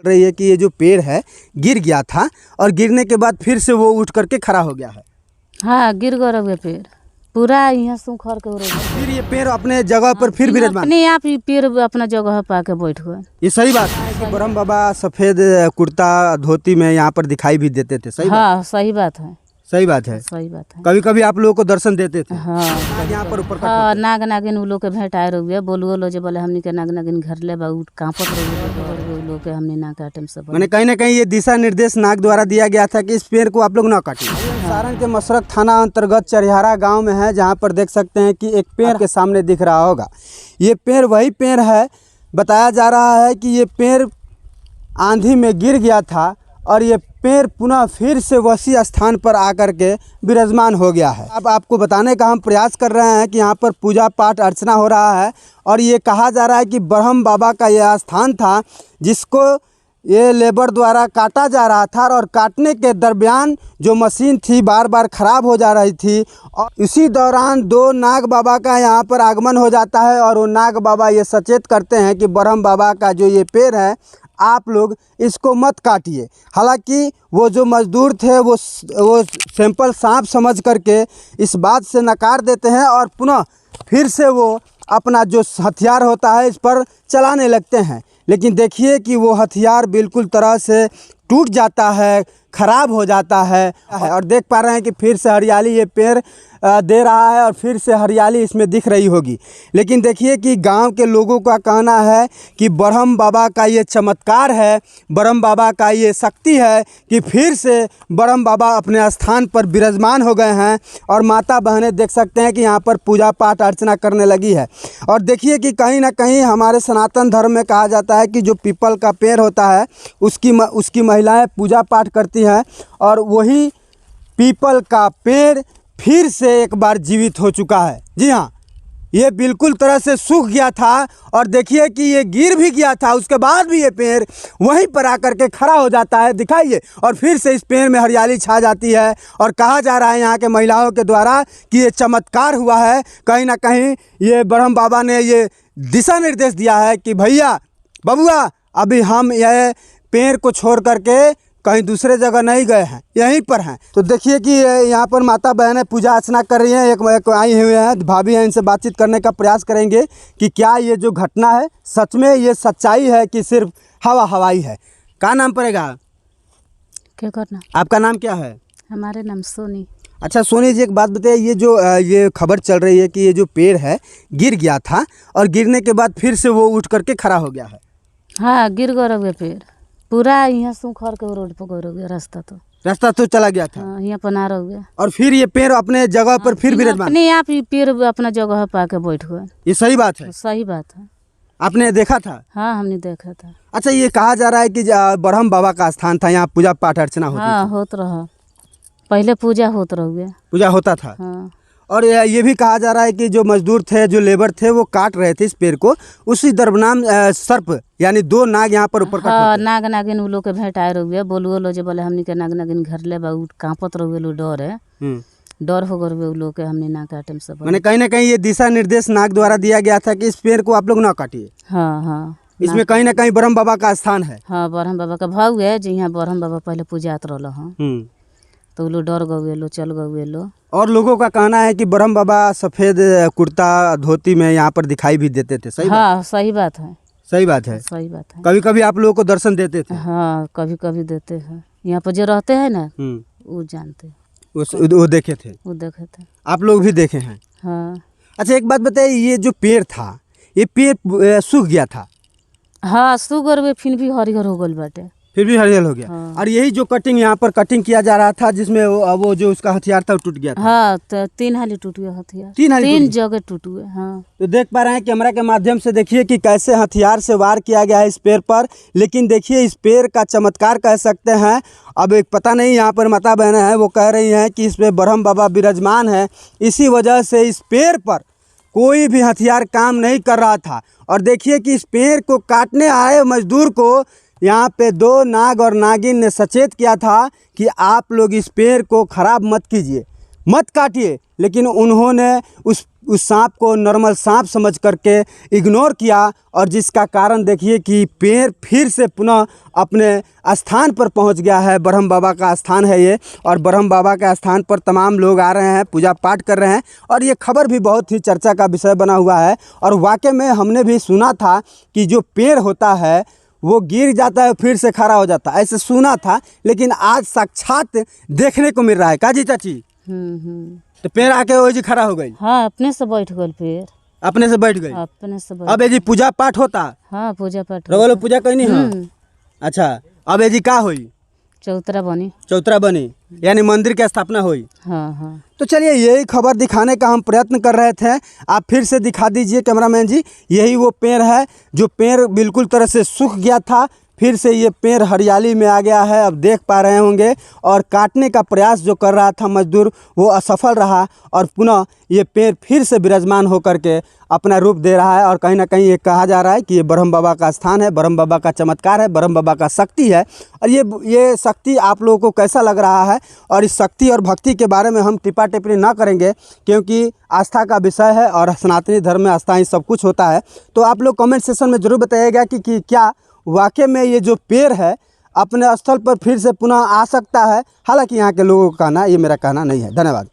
रही है कि ये जो पेड़ है गिर गया था और गिरने के बाद फिर से वो उठ करके खड़ा हो गया है। हाँ, गिर गए पेड़ पूरा यहाँ सुखर के फिर ये पेड़ अपने जगह पर फिर विराजमान अपने आप ही पेड़ अपना जगह पा के बैठ गए। ये सही बात है कि ब्रह्म बाबा सफेद कुर्ता धोती में यहाँ पर दिखाई भी देते थे। सही हाँ, सही बात है। सही बात है। सही बात है। कभी कभी आप लोगों को दर्शन देते थे। हाँ, यहाँ पर ऊपर हाँ, नाग नागिन उ लोग के भेंट आए रहुए बोलुओ लो जे बोले हमनी के नाग नागिन घर ले बाऊ कांपत रहुए उ लोग के हमनी ना काटे सब। मैंने कहीं ना कहीं ये दिशा निर्देश नाग द्वारा दिया गया था कि इस पेड़ को आप लोग ना काटिए। सारण के मसरक थाना अंतर्गत चरिहारा गांव में है, जहां पर देख सकते हैं कि एक पेड़ के सामने दिख रहा होगा। ये पेड़ वही पेड़ है। बताया जा रहा है कि ये पेड़ आंधी में गिर गया था और ये पेड़ पुनः फिर से वसी स्थान पर आकर के विराजमान हो गया है। अब आपको बताने का हम प्रयास कर रहे हैं कि यहाँ पर पूजा पाठ अर्चना हो रहा है और ये कहा जा रहा है कि ब्रह्म बाबा का यह स्थान था जिसको ये लेबर द्वारा काटा जा रहा था और काटने के दरमियान जो मशीन थी बार बार ख़राब हो जा रही थी और इसी दौरान दो नाग बाबा का यहाँ पर आगमन हो जाता है और वो नाग बाबा ये सचेत करते हैं कि ब्रह्म बाबा का जो ये पेड़ है आप लोग इसको मत काटिए। हालांकि वो जो मजदूर थे वो सैंपल सांप समझ करके इस बात से नकार देते हैं और पुनः फिर से वो अपना जो हथियार होता है इस पर चलाने लगते हैं। लेकिन देखिए कि वो हथियार बिल्कुल तरह से टूट जाता है, ख़राब हो जाता है और देख पा रहे हैं कि फिर से हरियाली ये पेड़ दे रहा है और फिर से हरियाली इसमें दिख रही होगी। लेकिन देखिए कि गांव के लोगों का कहना है कि ब्रह्म बाबा का ये चमत्कार है, ब्रह्म बाबा का ये शक्ति है कि फिर से ब्रह्म बाबा अपने स्थान पर विराजमान हो गए हैं और माता बहनें देख सकते हैं कि यहाँ पर पूजा पाठ अर्चना करने लगी है। और देखिए कि कहीं ना कहीं हमारे सनातन धर्म में कहा जाता है कि जो पीपल का पेड़ होता है उसकी महिलाएँ पूजा पाठ करती हैं और वही पीपल का पेड़ फिर से एक बार जीवित हो चुका है। जी हाँ, ये बिल्कुल तरह से सूख गया था और देखिए कि ये गिर भी गया था, उसके बाद भी ये पेड़ वहीं पर आकर के खड़ा हो जाता है। दिखाइए और फिर से इस पेड़ में हरियाली छा जाती है और कहा जा रहा है यहाँ के महिलाओं के द्वारा कि ये चमत्कार हुआ है। कहीं ना कहीं ये ब्रह्म बाबा ने ये दिशा निर्देश दिया है कि भैया बबुआ अभी हम यह पेड़ को छोड़ करके कहीं दूसरे जगह नहीं गए हैं, यहीं पर हैं। तो देखिए कि यहाँ पर माता बहनें पूजा अर्चना कर रही हैं। एक आई हुए हैं भाभी हैं, इनसे बातचीत करने का प्रयास करेंगे कि क्या ये जो घटना है सच में ये सच्चाई है कि सिर्फ हवाई है। क्या नाम पड़ेगा? क्या करना? आपका नाम क्या है? हमारे नाम सोनी। अच्छा सोनी जी, एक बात बताइए, ये जो ये खबर चल रही है कि ये जो पेड़ है गिर गया था और गिरने के बाद फिर से वो उठ करके खड़ा हो गया है। हाँ, गिर गए पेड़ पूरा यहाँ सुखर के रोड पर गए गया। रास्ता तो चला गया था। हाँ, यहाँ बना रहे और फिर ये पेड़ अपने जगह पर फिर विराजमान अपने आप ही पेड़ अपना जगह पा के बैठ गए। ये सही बात है। सही बात है। आपने देखा था? हाँ, हमने देखा था। अच्छा, ये कहा जा रहा है कि ब्रह्म बाबा का स्थान था, यहाँ पूजा पाठ अर्चना होती हाँ, होत रहा। पहले पूजा होता था। हाँ। और ये भी कहा जा रहा है कि जो मजदूर थे, जो लेबर थे, वो काट रहे थे इस पेड़ को, उसी दरमियान सर्प यानी दो नाग यहाँ पर ऊपर हाँ, नाग नागिन उ लोग के भेंट आए रहुए बोलुओ लो जे बोले हमनी के नाग नागिन घर ले बाऊ कांपत रहुए लो डर हो गए उ लोग के हमनी ना काटे सब। मैंने कहीं ना कहीं ये दिशा निर्देश नाग द्वारा दिया गया था कि इस पेड़ को आप लोग ना काटिए। हाँ हाँ, इसमें कहीं ना कहीं ब्रह्म बाबा का स्थान है। हाँ, ब्रह्म बाबा का भाव है जी। यहाँ ब्रह्म बाबा पहले पूजात रहा तो लोग डर गए लो, चल गए लो। और लोगों का कहना है कि ब्रह्म बाबा सफेद कुर्ता धोती में यहाँ पर दिखाई भी देते थे। सही हाँ, सही बात है। सही बात है। सही बात है। कभी कभी आप लोगों को दर्शन देते थे? हाँ, कभी कभी देते हैं। यहाँ पर जो रहते हैं ना वो जानते, वो देखे थे। आप लोग भी देखे हैं? हाँ। अच्छा, एक बात बताइए, ये जो पेड़ था ये पेड़ सूख गया था? हाँ, सूगर में फिर भी हरिहर हो गल बाटे। फिर भी हरियल हो गया। हाँ। और यही जो कटिंग यहाँ पर कटिंग किया जा रहा था जिसमें वो जो उसका हथियार था वो टूट गया था। हाँ, तो 3 हाली टूट गया हथियार। 3 जगह टूट हुए। हाँ, तो देख पा रहे हैं कैमरा के माध्यम से, देखिए कि कैसे हथियार से वार किया गया है इस पेड़ पर। लेकिन देखिए इस पेड़ का चमत्कार कह सकते हैं। अब एक पता नहीं, यहाँ पर माता बहनें हैं वो कह रही हैं कि इस पे ब्रह्म बाबा विराजमान है, इसी वजह से इस पेड़ पर कोई भी हथियार काम नहीं कर रहा था। और देखिए कि इस पेड़ को काटने आए मजदूर को यहाँ पे दो नाग और नागिन ने सचेत किया था कि आप लोग इस पेड़ को ख़राब मत कीजिए, मत काटिए। लेकिन उन्होंने उस उस सांप को नॉर्मल सांप समझ करके इग्नोर किया, और जिसका कारण देखिए कि पेड़ फिर से पुनः अपने स्थान पर पहुंच गया है। ब्रह्म बाबा का स्थान है ये, और ब्रह्म बाबा के स्थान पर तमाम लोग आ रहे हैं, पूजा पाठ कर रहे हैं, और ये खबर भी बहुत ही चर्चा का विषय बना हुआ है। और वाकई में हमने भी सुना था कि जो पेड़ होता है वो गिर जाता है फिर से खड़ा हो जाता है, ऐसे सुना था, लेकिन आज साक्षात देखने को मिल रहा है। का जी चाची? तो पेड़ आके वो जी खड़ा हो गई? हाँ, अपने से बैठ गल पेड़, अपने से बैठ गई? अपने से बैठ। अब ये जी पूजा पाठ होता? हाँ, पूजा पाठ रवलो पूजा करनी है। अच्छा, अब ये जी का होई? चौतरा बनी। चौतरा बनी, यानी मंदिर की स्थापना हुई। हाँ हाँ। तो चलिए यही खबर दिखाने का हम प्रयत्न कर रहे थे, आप फिर से दिखा दीजिए कैमरामैन जी। यही वो पेड़ है जो पेड़ बिल्कुल तरह से सूख गया था, फिर से ये पेड़ हरियाली में आ गया है, अब देख पा रहे होंगे। और काटने का प्रयास जो कर रहा था मजदूर वो असफल रहा, और पुनः ये पेड़ फिर से विराजमान होकर के अपना रूप दे रहा है। और कहीं ना कहीं ये कहा जा रहा है कि ये ब्रह्म बाबा का स्थान है, ब्रह्म बाबा का चमत्कार है, ब्रह्म बाबा का शक्ति है। और ये शक्ति आप लोगों को कैसा लग रहा है, और इस शक्ति और भक्ति के बारे में हम टिप्पा टिप्पणी ना करेंगे, क्योंकि आस्था का विषय है और सनातनी धर्म में आस्था ही सब कुछ होता है। तो आप लोग कमेंट सेक्शन में ज़रूर बताइएगा कि क्या वाकई में ये जो पेड़ है अपने स्थल पर फिर से पुनः आ सकता है। हालांकि यहाँ के लोगों का कहना, ये मेरा कहना नहीं है। धन्यवाद।